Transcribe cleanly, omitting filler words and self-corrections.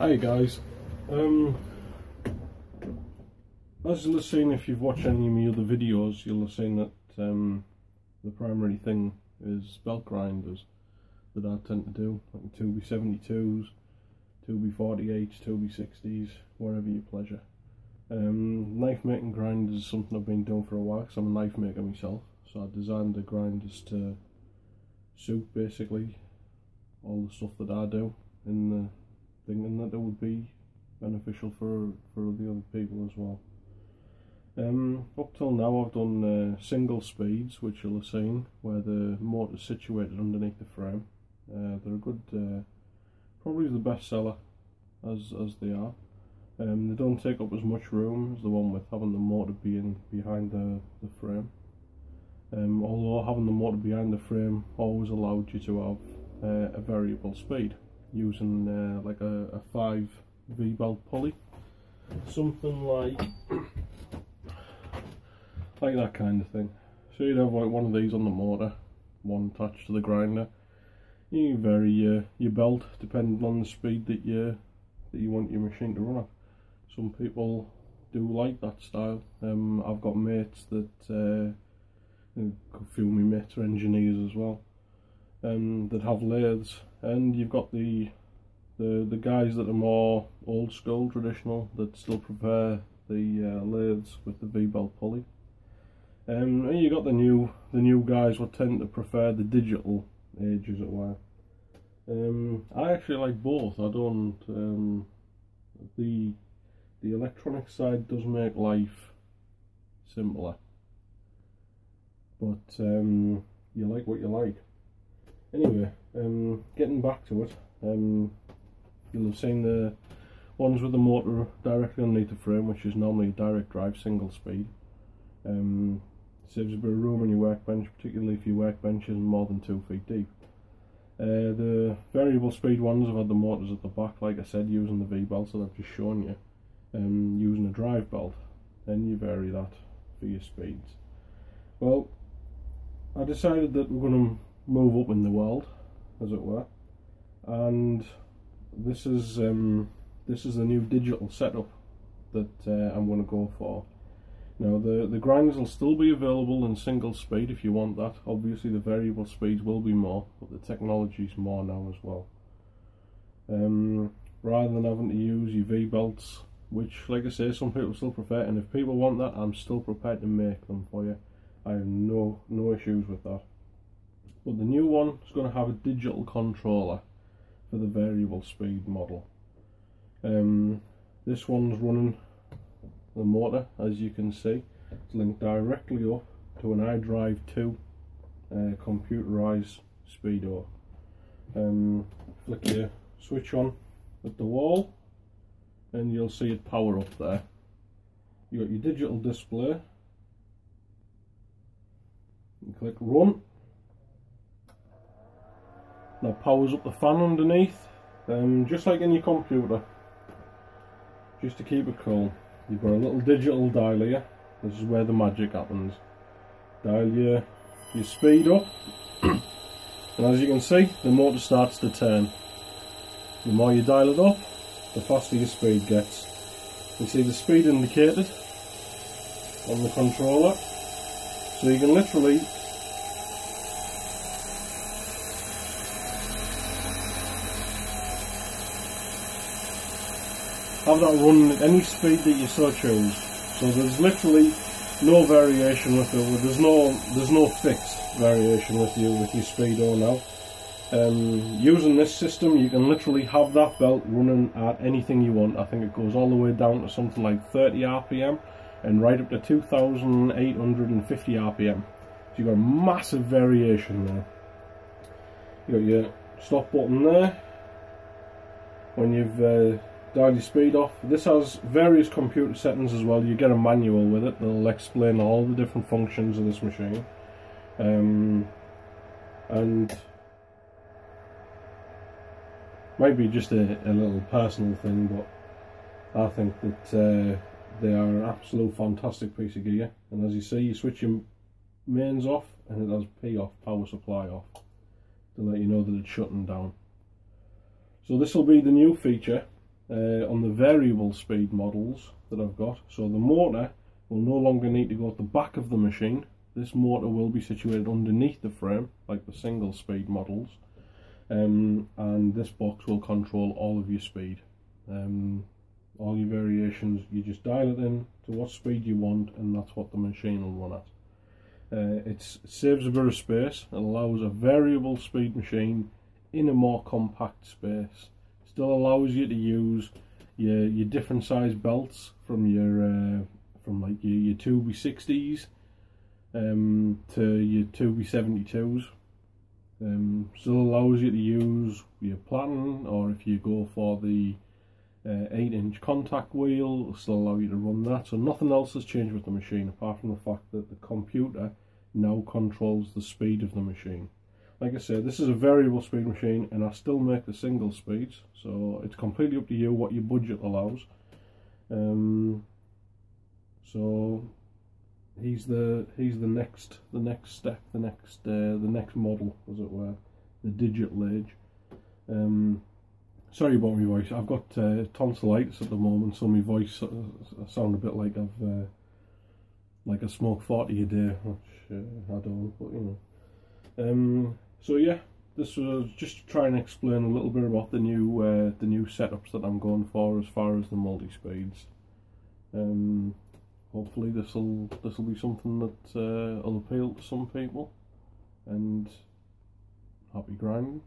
Hi guys, as you'll have seen if you've watched any of my other videos, you'll have seen that the primary thing is belt grinders that I tend to do, like 2B72s, 2B48s, 2B60s, wherever you pleasure. Knife making grinders is something I've been doing for a while because I'm a knife maker myself, so I designed the grinders to suit basically all the stuff that I do in the thinking that it would be beneficial for the other people as well. Up till now I've done single speeds, which you'll have seen, where the motor's situated underneath the frame. They're a good, probably the best seller as they are. They don't take up as much room as the one with having the motor being behind the frame. Although having the motor behind the frame always allowed you to have a variable speed, using like a 5 V-belt pulley, something like that kind of thing. So you'd have like one of these on the motor, one attached to the grinder. You can vary your belt depending on the speed that you want your machine to run at. Some people do like that style. I've got mates that a few of my mates are engineers as well, that have lathes, and you've got the guys that are more old school, traditional, that still prefer the lathes with the V-belt pulley. And you got the new guys what tend to prefer the digital age, as it were. I actually like both. I don't. The electronic side does make life simpler, but you like what you like. Anyway, getting back to it, you'll have seen the ones with the motor directly underneath the frame, which is normally direct drive single speed. Saves a bit of room on your workbench, particularly if your workbench isn't more than 2 feet deep. The variable speed ones have had the motors at the back, like I said, using the V-belt that I've just shown you, using a drive belt. Then you vary that for your speeds. Well, I decided that we're going to move up in the world, as it were, and this is the new digital setup that I'm going to go for. Now the grinders will still be available in single speed if you want that. Obviously the variable speeds will be more, but the technology is more now as well. Rather than having to use your V-belts, which, like I say, some people still prefer, and if people want that, I'm still prepared to make them for you. I have no issues with that. But the new one is going to have a digital controller for the variable speed model. This one's running the motor, as you can see. It's linked directly up to an iDrive 2 computerized speedo. Flick your switch on at the wall and you'll see it power up there. You got your digital display. You click run. That powers up the fan underneath, just like in your computer. Just to keep it cool, you've got a little digital dial here. This is where the magic happens. Dial your speed up, and as you can see, the motor starts to turn. The more you dial it up, the faster your speed gets. You see the speed indicated on the controller, so you can literally have that run at any speed that you so choose. So there's literally no variation with it. There's no fixed variation with your speedo now. Using this system, you can literally have that belt running at anything you want. I think it goes all the way down to something like 30 RPM and right up to 2,850 RPM. So you've got a massive variation there. You got your stop button there when you've dial your speed off. This has various computer settings as well. You get a manual with it that'll explain all the different functions of this machine, and might be just a little personal thing, but I think that they are an absolute fantastic piece of gear. And as you see, you switch your mains off and it has P off, power supply off, to let you know that it's shutting down. So this will be the new feature on the variable speed models that I've got. So the motor will no longer need to go at the back of the machine. This motor will be situated underneath the frame, like the single speed models, and this box will control all of your speed. All your variations, you just dial it in to what speed you want, and that's what the machine will run at. It saves a bit of space. It allows a variable speed machine in a more compact space. Still allows you to use your different size belts from your like your 2B60s to your 2B72s. Still allows you to use your platen, or if you go for the 8-inch contact wheel, it'll still allow you to run that. So nothing else has changed with the machine apart from the fact that the computer now controls the speed of the machine. Like I said, this is a variable speed machine, and I still make the single speeds, so it's completely up to you what your budget allows. So he's the next step, the next model, as it were, the digital age. Sorry about my voice. I've got tonsillitis at the moment, so my voice sound a bit like I've like I smoke 40 a day, which I don't, but you know. So yeah, this was just to try and explain a little bit about the new setups that I'm going for as far as the multi-speeds. Hopefully this will be something that will appeal to some people, and happy grinding.